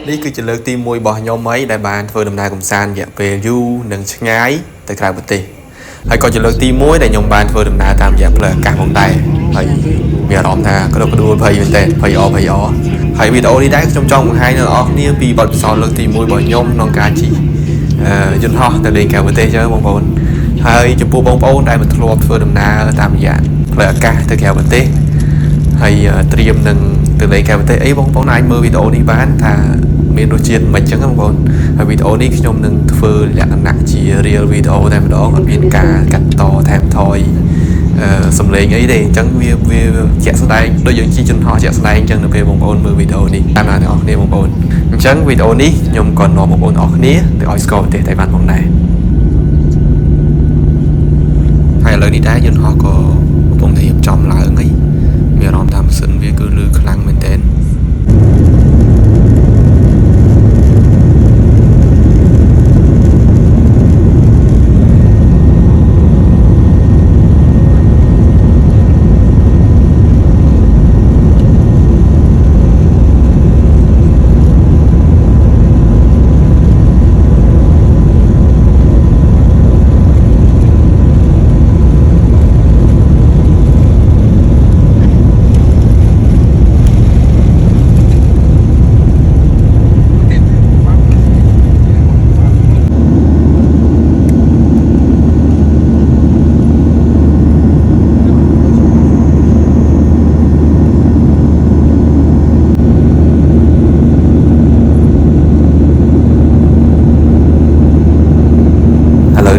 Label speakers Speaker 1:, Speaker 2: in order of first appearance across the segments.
Speaker 1: នេះគឺជាលើកទី1របស់ខ្ញុំអីដែលបានធ្វើដំណើរកម្សាន្តរយៈពេលយូរនិងឆ្ងាយទៅក្រៅប្រទេសហើយក៏ជាលើកទី1ដែលខ្ញុំបានធ្វើដំណើរតាមរយៈផ្លូវអាកាសផងដែរហើយមានអារម្មណ៍ថាក្តុកក្តួលភ័យមែនទែនភ័យអហើយវីដេអូនេះដែរខ្ញុំចង់បង្ហាញដល់អ្នកនរគ្នាពីបទពិសោធន៍លើកទី1របស់ខ្ញុំក្នុងការជិះយន្តហោះទៅលេងក្រៅប្រទេសចឹងបងប្អូនហើយចំពោះបងប្អូនដែលមិនធ្លាប់ធ្វើដំណើរតាមរយៈផ្លូវអាកាសទៅក្រៅប្រទេសហើយត្រៀមនឹងទៅលេងក្រៅប្រទេសអីបងប្អូនអាចមើលវីដេអូនេះបានថាមានរសជាតិមិនចឹងបងប្អូនហើយវីដេអូនេះខ្ញុំនឹងធ្វើលក្ខណៈជា real វីដេអូតែម្ដងអត់មានការកាត់តថែមថយសំឡេងអីទេអញ្ចឹងវាជាក់ស្ដែងដូចយើងជិះយន្តហោះជាក់ស្ដែងអញ្ចឹងនៅពេលបងប្អូនមើលវីដេអូនេះតាមអ្នកទាំងអស់គ្នាបងប្អូនអញ្ចឹងវីដេអូនេះខ្ញុំក៏នាំបងប្អូនទាំងអស់គ្នាទៅឲ្យស្គាល់ប្រទេសតៃវ៉ាន់ផងដែរហើយឥឡូវនេះដែរយន្តហោះក៏កំពុងតែរៀបចំឡើងហើយមានអារម្មណ៍ថាម៉ាស៊ីនវាគឺលឺខ្លាំងមែនទែន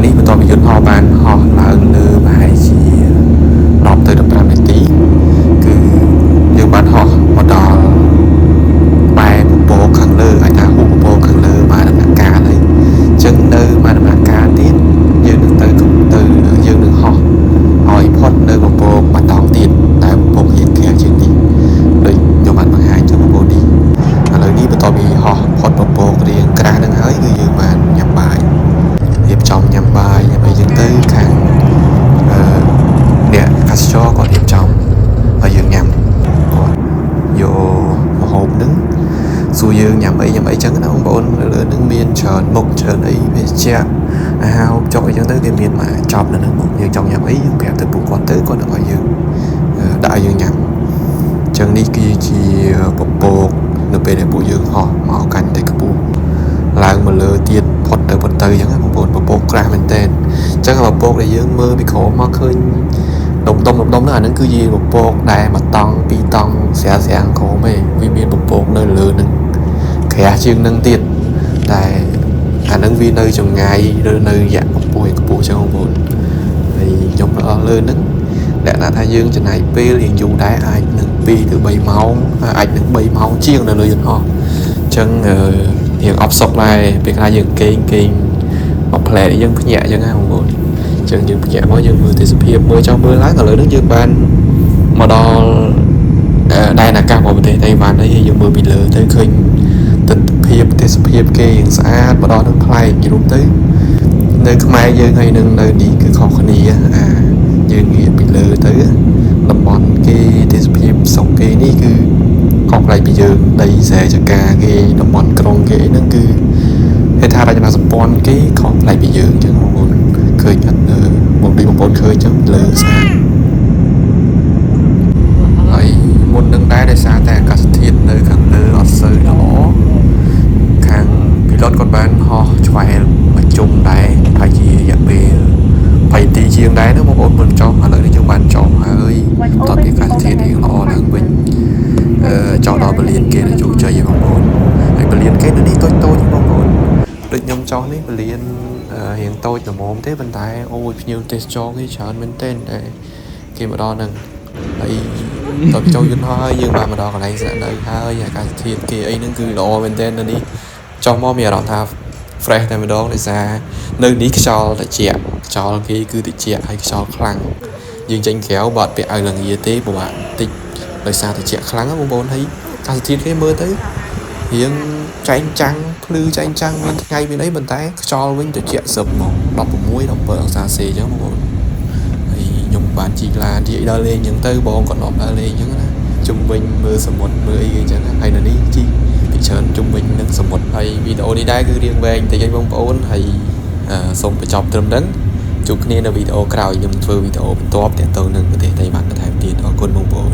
Speaker 1: នេះបន្ទាប់ពីយន្តហោះបានហោះឡើងលើប្រហែលជា10ទៅ15នាទីគឺយើងបានហោះមកដល់បែបពពកខាងលើអាចថាហូបពពកខាងលើបានដំណាក់កាលហើយអញ្ចឹងនៅបានដំណាក់កាលទៀតយើងនឹងយើងនឹងហោះឲ្យផុតនៅពពកបាត់តង់ទៀតតែពពករៀងក្រាស់ជាងនេះដូចខ្ញុំបានបង្ហាញចំពពកនេះឥឡូវនេះបន្ទាប់ពីហោះផុតពពករៀងក្រាស់នឹងហើយគឺយើងបានញ៉ាំបាយរៀបចំញ៉ាំបាយអីចឹងទៅខាងអ្នកកាសចរគាត់រៀបចំឲ្យយើងញ៉ាំគាត់យកម្ហូបនឹងសួរយើងញ៉ាំអីចឹងណាបងប្អូនលើនឹងមានច្រើនមុខច្រើនអីវាជាអាហារហូបចុកអីចឹងទៅគេមានមកចប់នៅនឹងមកយើងចង់ញ៉ាំអីយើងប្រាប់ទៅពួកគាត់ទៅគាត់នឹងឲ្យយើងដាក់ឲ្យយើងញ៉ាំអញ្ចឹងនេះគឺជាពពកនៅពេលដែលពួកយើងហោះមកកាន់តែខ្ពស់ឡើងមកលើទៀតផុតទៅអញ្ចឹងបងប្អូនពពកក្រាស់មែនតើអញ្ចឹងពពកដែលយើងមើលពីក្រោមមកឃើញដុំនោះអាហ្នឹងគឺជាពពកដែលមួយតង់ពីរតង់ស្រាំក្រោមឯងវាមានពពកនៅលើហ្នឹងក្រាស់ជាងហ្នឹងទៀតតែអាហ្នឹងវានៅចម្ងាយឬនៅរយៈកម្ពស់អញ្ចឹងបងប្អូនហើយខ្ញុំនៅលើហ្នឹងលក្ខណៈថាយើងចំណាយពេលរៀងយូរដែរអាចនឹង2ទៅ3ម៉ោងអាចនឹង3ម៉ោងជាងនៅលើយន្តហោះអញ្ចឹងរៀងអបសុកដែរពេលខ្លះយើងគេងមកផ្លែយើងភ្ញាក់អញ្ចឹងណាបងប្អូនអញ្ចឹងយើងភ្ញាក់មកយើងមើលទេសភាពមើលចង់មើលឡើងឥឡូវនេះយើងបានមកដល់ដែនអាកាសរបស់ប្រទេសតៃវ៉ាន់ហើយយើងមើលពីលើទៅឃើញទិដ្ឋភាពទេសភាពគេយ៉ាងស្អាតមកដល់នឹងប្លែករួមទៅនៅខ្មែរយើងហើយនឹងនៅនេះគឺខុសគ្នាយើងងាកពីលើទៅតំបន់គេទេសភាពស្រុកគេនេះគឺខុសប្លែកពីយើងដីស្រែចកាគេតំបន់ក្រុងគេហ្នឹងគឺហេដ្ឋារចនាសម្ព័ន្ធគេខុសប្លែកពីយើងអញ្ចឹងបងប្អូនឃើញអត់បងប្អូនឃើញអញ្ចឹងលើស្អាតហើយមុននឹងដែរដោយសារតែអាកាសធាតុនៅខាងលើអត់សូវល្អខាងពីឡុតគាត់បានហោះឆ្វែលមកជុំដែរប្រហែលជារយៈពេល20នាទីជាងដែរណាបងប្អូនមិនចុះឥឡូវនេះយើងបានចុះហើយតោះពីអាកាសធាតុរៀងល្អឡើងវិញចោលដល់ពលានគេជោគជ័យបងប្អូនហើយពលានគេនៅនេះតូចបងប្អូនដូចខ្ញុំចោះនេះពលានរៀងតូចល្មមទេប៉ុន្តែអូយភ្ញៀវទេសចរគេច្រើនមែនទែនតែគេមកដល់ហ្នឹងហើយតើចូលយន្តហោះហើយយើងបានមកដល់កន្លែងស្នាក់នៅហើយអាកាសធាតុគេអីហ្នឹងគឺល្អមែនទែននៅនេះចុះមកមានអារម្មណ៍ថា fresh តែម្ដងដោយសារនៅនេះខ្យល់ត្រជាក់ខ្យល់គេគឺត្រជាក់ហើយខ្យល់ខ្លាំងយើងចេញក្រៅបាត់ពាក់អាវលងាទេពិបាកបន្តិចដោយសារត្រជាក់ខ្លាំងបងប្អូនហើយអាកាសធាតុគេមើលទៅរៀងចែងចាំងភ្លឺចែងចាំងមានថ្ងៃមានអីប៉ុន្តែខ្យល់វិញត្រជាក់សឹបហ្មង16 17អង្សាសេអញ្ចឹងបងប្អូនហើយខ្ញុំបានជីកឡានជីកដើរលេងអញ្ចឹងទៅបងក៏នាំដើរលេងអញ្ចឹងណា chung mình mưa sầm một mưa y chẳng hay là ní chi bị chớn chung mình nâng sầm một hay video đi đá cứ riêng về anh thì anh bông ổn hay xong phải chọc trầm đắng chụp nên là video cào nhưng vừa video top để tôi nâng có thể thay mặt có thể tiền ở con bông ổn